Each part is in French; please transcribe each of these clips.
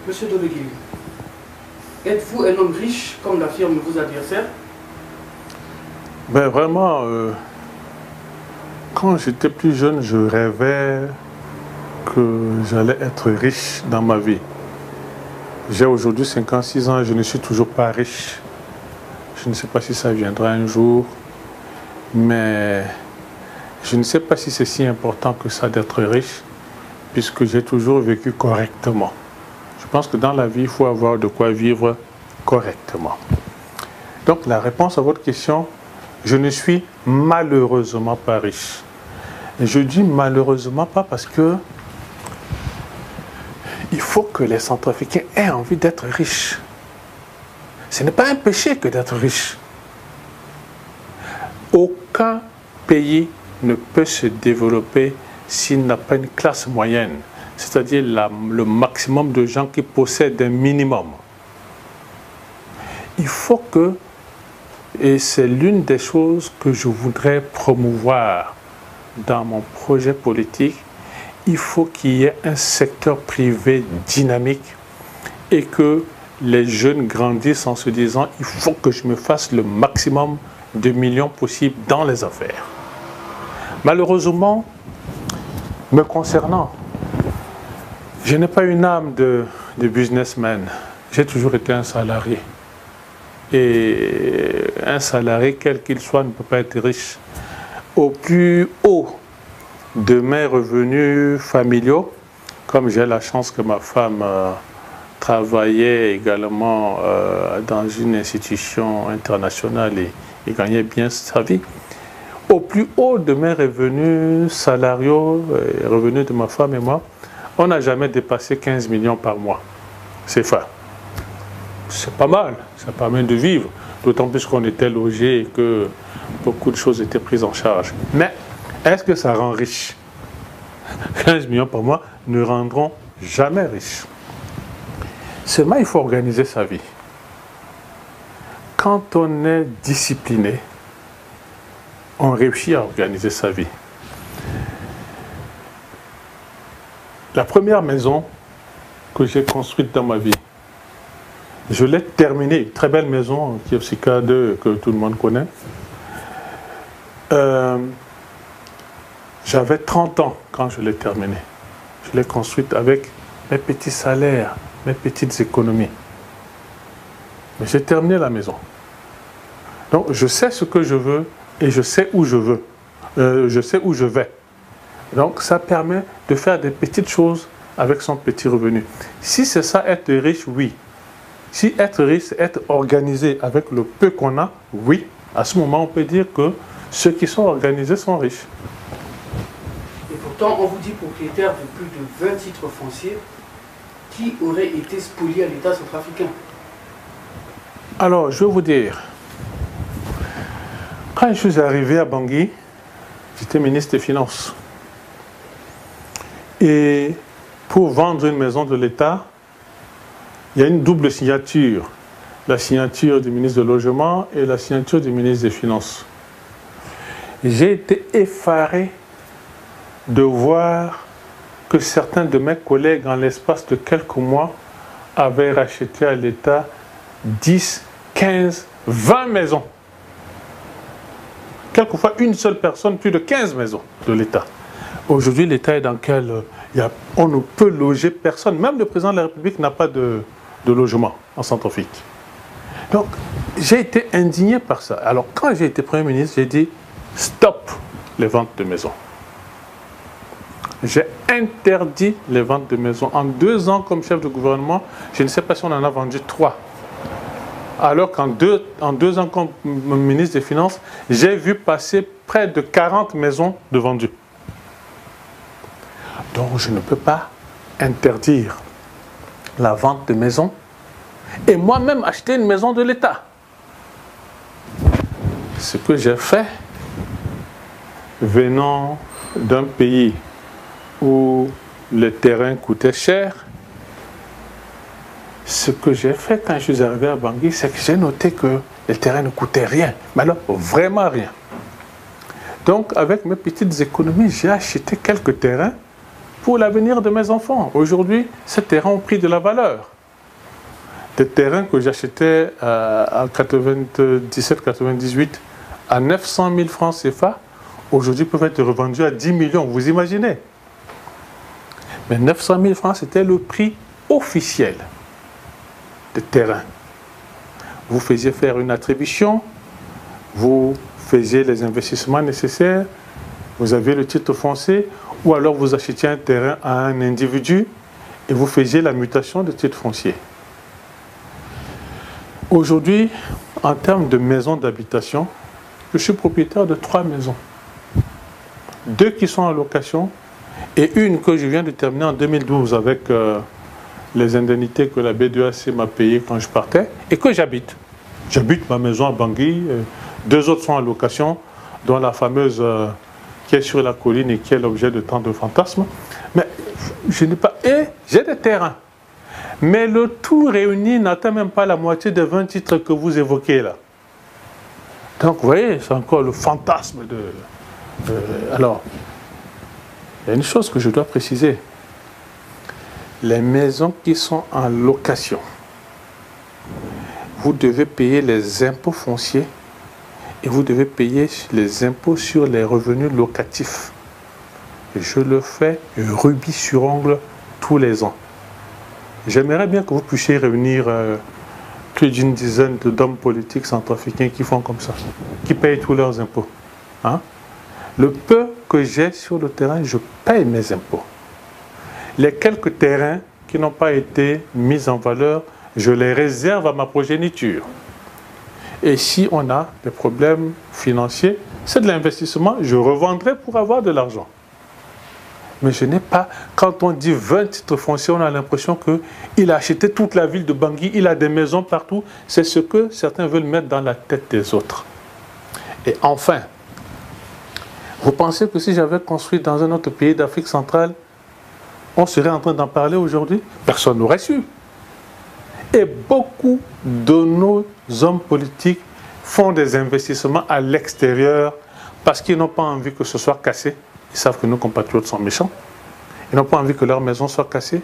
Monsieur Doleguili, êtes-vous un homme riche, comme l'affirment vos adversaires? Ben vraiment, quand j'étais plus jeune, je rêvais que j'allais être riche dans ma vie. J'ai aujourd'hui 56 ans et je ne suis toujours pas riche. Je ne sais pas si ça viendra un jour, mais je ne sais pas si c'est si important que ça d'être riche, puisque j'ai toujours vécu correctement. Je pense que dans la vie, il faut avoir de quoi vivre correctement. Donc la réponse à votre question, je ne suis malheureusement pas riche. Et je dis malheureusement pas parce que il faut que les Centrafricains aient envie d'être riches. Ce n'est pas un péché que d'être riche. Aucun pays ne peut se développer s'il n'a pas une classe moyenne, c'est-à-dire le maximum de gens qui possèdent un minimum. Il faut que, et c'est l'une des choses que je voudrais promouvoir dans mon projet politique, il faut qu'il y ait un secteur privé dynamique et que les jeunes grandissent en se disant il faut que je me fasse le maximum de millions possible dans les affaires. Malheureusement, me concernant, je n'ai pas une âme de businessman. J'ai toujours été un salarié. Et un salarié, quel qu'il soit, ne peut pas être riche. Au plus haut de mes revenus familiaux, comme j'ai la chance que ma femme travaillait également dans une institution internationale et gagnait bien sa vie, au plus haut de mes revenus salariaux, revenus de ma femme et moi, on n'a jamais dépassé 15 millions par mois. C'est ça. C'est pas mal, ça permet de vivre, d'autant plus qu'on était logé et que beaucoup de choses étaient prises en charge. Mais est-ce que ça rend riche? 15 millions par mois ne rendront jamais riche. Seulement, il faut organiser sa vie. Quand on est discipliné, on réussit à organiser sa vie. La première maison que j'ai construite dans ma vie, je l'ai terminée, une très belle maison, qui est aussi K2, que tout le monde connaît. J'avais 30 ans quand je l'ai terminée. Je l'ai construite avec mes petits salaires, mes petites économies. Mais j'ai terminé la maison. Donc je sais ce que je veux et je sais où je veux. Je sais où je vais. Donc ça permet de faire des petites choses avec son petit revenu. Si c'est ça, être riche, oui. Si être riche, c'est être organisé avec le peu qu'on a, oui. À ce moment, on peut dire que ceux qui sont organisés sont riches. Et pourtant, on vous dit propriétaire de plus de 20 titres fonciers qui auraient été spoliés à l'État centrafricain. Alors, je vais vous dire, quand je suis arrivé à Bangui, j'étais ministre des Finances. Et pour vendre une maison de l'État, il y a une double signature. La signature du ministre du Logement et la signature du ministre des Finances. J'ai été effaré de voir que certains de mes collègues, en l'espace de quelques mois, avaient racheté à l'État 10, 15, 20 maisons. Quelquefois, une seule personne, plus de 15 maisons de l'État. Aujourd'hui, l'État est dans lequel on ne peut loger personne. Même le président de la République n'a pas de logement en Centrafrique. Donc, j'ai été indigné par ça. Alors, quand j'ai été Premier ministre, j'ai dit stop les ventes de maisons. J'ai interdit les ventes de maisons. En 2 ans, comme chef de gouvernement, je ne sais pas si on en a vendu 3. Alors qu'en 2 ans, comme ministre des Finances, j'ai vu passer près de 40 maisons de vendues. Donc, je ne peux pas interdire la vente de maisons et moi-même acheter une maison de l'État. Ce que j'ai fait, venant d'un pays où le terrain coûtait cher, ce que j'ai fait quand je suis arrivé à Bangui, c'est que j'ai noté que le terrain ne coûtait rien, mais alors vraiment rien. Donc avec mes petites économies, j'ai acheté quelques terrains pour l'avenir de mes enfants. Aujourd'hui, ces terrains ont pris de la valeur. des terrains que j'achetais en 97-98 à 900 000 francs CFA, aujourd'hui peuvent être revendus à 10 millions, vous imaginez? Mais 900 000 francs, c'était le prix officiel des terrains. Vous faisiez faire une attribution, vous faisiez les investissements nécessaires, vous aviez le titre foncier, ou alors vous achetiez un terrain à un individu et vous faisiez la mutation de titre foncier. Aujourd'hui, en termes de maisons d'habitation, je suis propriétaire de 3 maisons. 2 qui sont en location et une que je viens de terminer en 2012 avec les indemnités que la B2AC m'a payées quand je partais et que j'habite. J'habite ma maison à Bangui, 2 autres sont en location, dont la fameuse qui est sur la colline et qui est l'objet de tant de fantasmes. Mais je n'ai pas... Et j'ai des terrains. Mais le tout réuni n'atteint même pas la moitié des 20 titres que vous évoquez là. Donc vous voyez, c'est encore le fantasme de... alors, il y a une chose que je dois préciser. Les maisons qui sont en location, vous devez payer les impôts fonciers et vous devez payer les impôts sur les revenus locatifs. Et je le fais rubis sur ongle tous les ans. J'aimerais bien que vous puissiez réunir plus d'une dizaine d'hommes politiques centrafricains qui font comme ça, qui payent tous leurs impôts. Hein? Le peu que j'ai sur le terrain, je paye mes impôts. Les quelques terrains qui n'ont pas été mis en valeur, je les réserve à ma progéniture. Et si on a des problèmes financiers, c'est de l'investissement, je revendrai pour avoir de l'argent. Mais je n'ai pas, quand on dit 20 titres fonciers, on a l'impression qu'il a acheté toute la ville de Bangui, il a des maisons partout. C'est ce que certains veulent mettre dans la tête des autres. Et enfin, vous pensez que si j'avais construit dans un autre pays d'Afrique centrale, on serait en train d'en parler aujourd'hui? Personne n'aurait su. Et beaucoup de nos hommes politiques font des investissements à l'extérieur parce qu'ils n'ont pas envie que ce soit cassé. Ils savent que nos compatriotes sont méchants. Ils n'ont pas envie que leur maison soit cassée.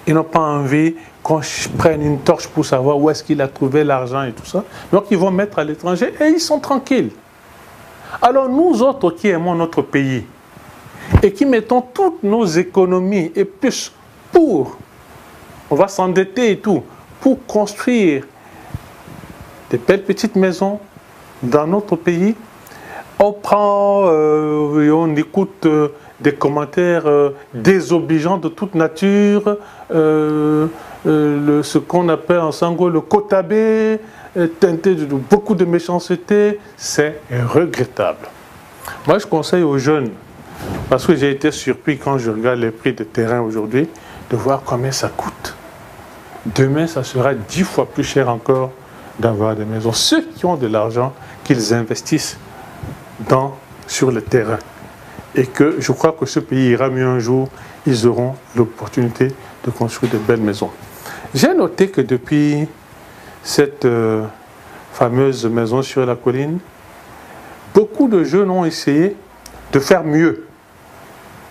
Ils n'ont pas envie qu'on prenne une torche pour savoir où est-ce qu'il a trouvé l'argent et tout ça. Donc ils vont mettre à l'étranger et ils sont tranquilles. Alors nous autres qui aimons notre pays et qui mettons toutes nos économies et plus pour, on va s'endetter et tout, pour construire des belles petites maisons dans notre pays, on prend et on écoute des commentaires désobligeants de toute nature, ce qu'on appelle en sango le kotabé, teinté de beaucoup de méchanceté, c'est regrettable. Moi je conseille aux jeunes, parce que j'ai été surpris quand je regarde les prix des terrains aujourd'hui, de voir combien ça coûte. Demain ça sera 10 fois plus cher encore d'avoir des maisons. Ceux qui ont de l'argent, qu'ils investissent sur le terrain. Et que je crois que ce pays ira mieux un jour, ils auront l'opportunité de construire de belles maisons. J'ai noté que depuis cette fameuse maison sur la colline, beaucoup de jeunes ont essayé de faire mieux.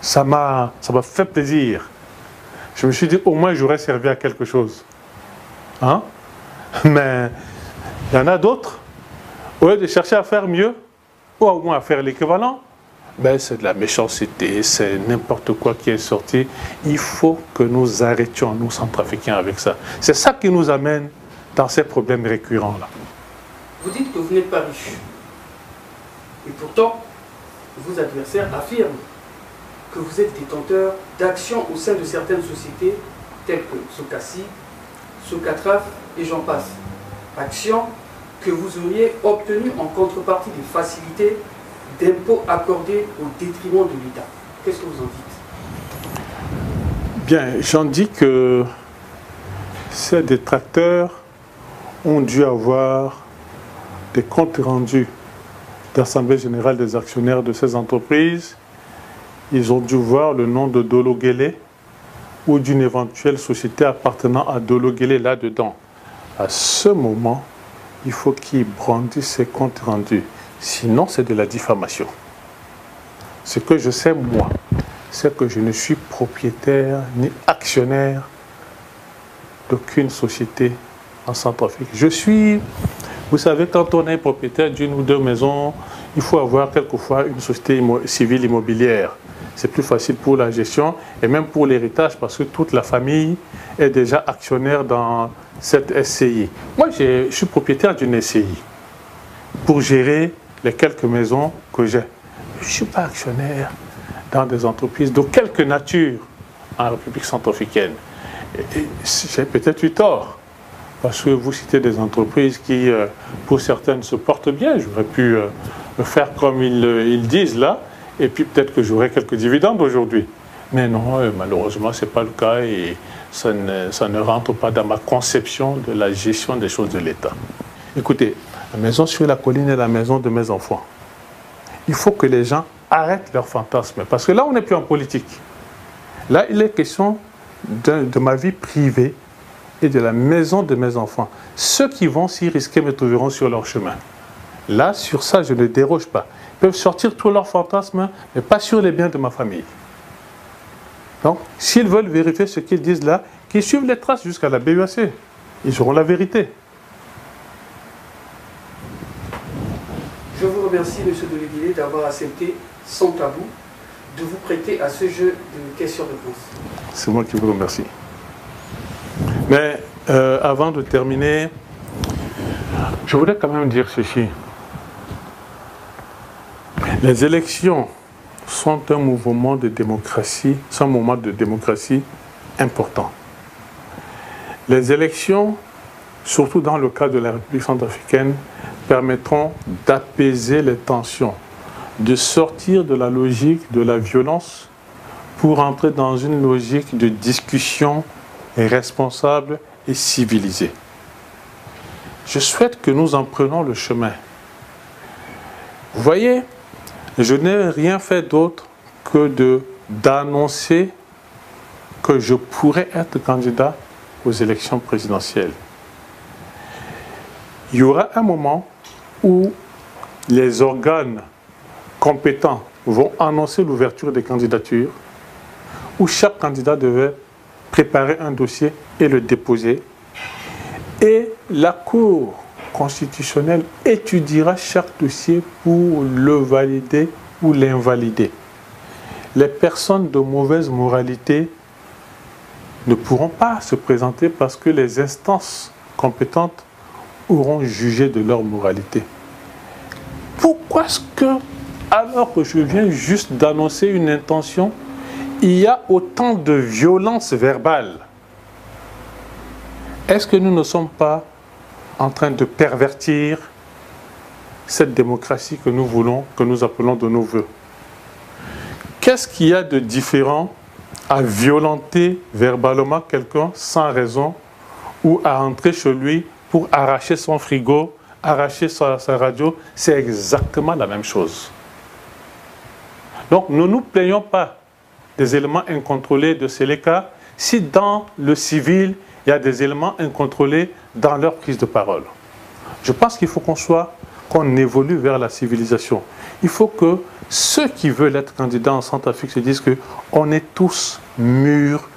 Ça m'a fait plaisir. Je me suis dit, au moins j'aurais servi à quelque chose. Hein? Mais il y en a d'autres, au lieu de chercher à faire mieux, ou au moins à faire l'équivalent, ben c'est de la méchanceté, c'est n'importe quoi qui est sorti. Il faut que nous arrêtions, nous Centrafricains, avec ça. C'est ça qui nous amène dans ces problèmes récurrents-là. Vous dites que vous n'êtes pas riche. Et pourtant, vos adversaires affirment que vous êtes détenteur d'actions au sein de certaines sociétés, telles que Socasi, Socatraf et j'en passe. Actions que vous auriez obtenues en contrepartie des facilités d'impôts accordés au détriment de l'État. Qu'est-ce que vous en dites? Bien, j'en dis que ces détracteurs ont dû avoir des comptes rendus d'Assemblée générale des actionnaires de ces entreprises. Ils ont dû voir le nom de Dolo Guélé ou d'une éventuelle société appartenant à Dolo Guélé là-dedans. À ce moment, il faut qu'ils brandissent ces comptes rendus. Sinon, c'est de la diffamation. Ce que je sais, moi, c'est que je ne suis propriétaire ni actionnaire d'aucune société en Centrafrique. Vous savez, quand on est propriétaire d'une ou deux maisons, il faut avoir quelquefois une société civile immobilière. C'est plus facile pour la gestion et même pour l'héritage parce que toute la famille est déjà actionnaire dans cette SCI. Moi, je suis propriétaire d'une SCI pour gérer les quelques maisons que j'ai. Je ne suis pas actionnaire dans des entreprises de quelque nature en République centrafricaine. J'ai peut-être eu tort, parce que vous citez des entreprises qui, pour certaines, se portent bien. J'aurais pu faire comme ils disent là, et puis peut-être que j'aurais quelques dividendes aujourd'hui. Mais non, malheureusement, ce n'est pas le cas et ça ne rentre pas dans ma conception de la gestion des choses de l'État. Écoutez, la maison sur la colline est la maison de mes enfants. Il faut que les gens arrêtent leurs fantasmes, parce que là, on n'est plus en politique. Là, il est question de ma vie privée et de la maison de mes enfants. Ceux qui vont s'y risquer me trouveront sur leur chemin. Là, sur ça, je ne déroge pas. Ils peuvent sortir tous leurs fantasmes, mais pas sur les biens de ma famille. Donc, s'ils veulent vérifier ce qu'ils disent là, qu'ils suivent les traces jusqu'à la BUAC. Ils auront la vérité. Je vous remercie, M. Deléguilé, d'avoir accepté, sans tabou, de vous prêter à ce jeu de questions-réponses. C'est moi qui vous remercie. Mais avant de terminer, je voudrais quand même dire ceci. Les élections sont un mouvement de démocratie, c'est un moment de démocratie important. Les élections, surtout dans le cas de la République centrafricaine, permettront d'apaiser les tensions, de sortir de la logique de la violence pour entrer dans une logique de discussion responsable et civilisée. Je souhaite que nous en prenions le chemin. Vous voyez, je n'ai rien fait d'autre que d'annoncer que je pourrais être candidat aux élections présidentielles. Il y aura un moment où les organes compétents vont annoncer l'ouverture des candidatures, où chaque candidat devait préparer un dossier et le déposer. Et la Cour constitutionnelle étudiera chaque dossier pour le valider ou l'invalider. Les personnes de mauvaise moralité ne pourront pas se présenter parce que les instances compétentes auront jugé de leur moralité. Pourquoi est-ce que, alors que je viens juste d'annoncer une intention, il y a autant de violence verbale? Est-ce que nous ne sommes pas en train de pervertir cette démocratie que nous voulons, que nous appelons de nos voeux? Qu'est-ce qu'il y a de différent à violenter verbalement quelqu'un sans raison ou à entrer chez lui pour arracher son frigo, arracher sa radio? C'est exactement la même chose. Donc ne nous plaignons pas des éléments incontrôlés de Séléka si dans le civil, il y a des éléments incontrôlés dans leur prise de parole. Je pense qu'il faut qu'on évolue vers la civilisation. Il faut que ceux qui veulent être candidats en Centrafrique se disent qu'on est tous mûrs,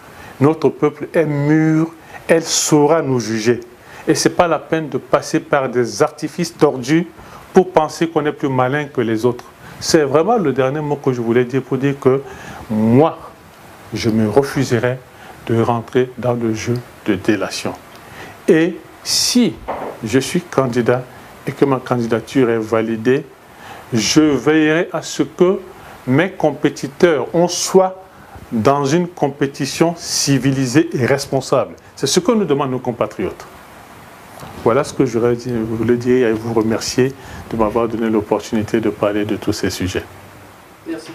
notre peuple est mûr, elle saura nous juger. Et ce n'est pas la peine de passer par des artifices tordus pour penser qu'on est plus malin que les autres. C'est vraiment le dernier mot que je voulais dire pour dire que moi, je me refuserai de rentrer dans le jeu de délation. Et si je suis candidat et que ma candidature est validée, je veillerai à ce que mes compétiteurs, on soit dans une compétition civilisée et responsable. C'est ce que nous demandent nos compatriotes. Voilà ce que je voulais dire et vous remercier de m'avoir donné l'opportunité de parler de tous ces sujets. Merci.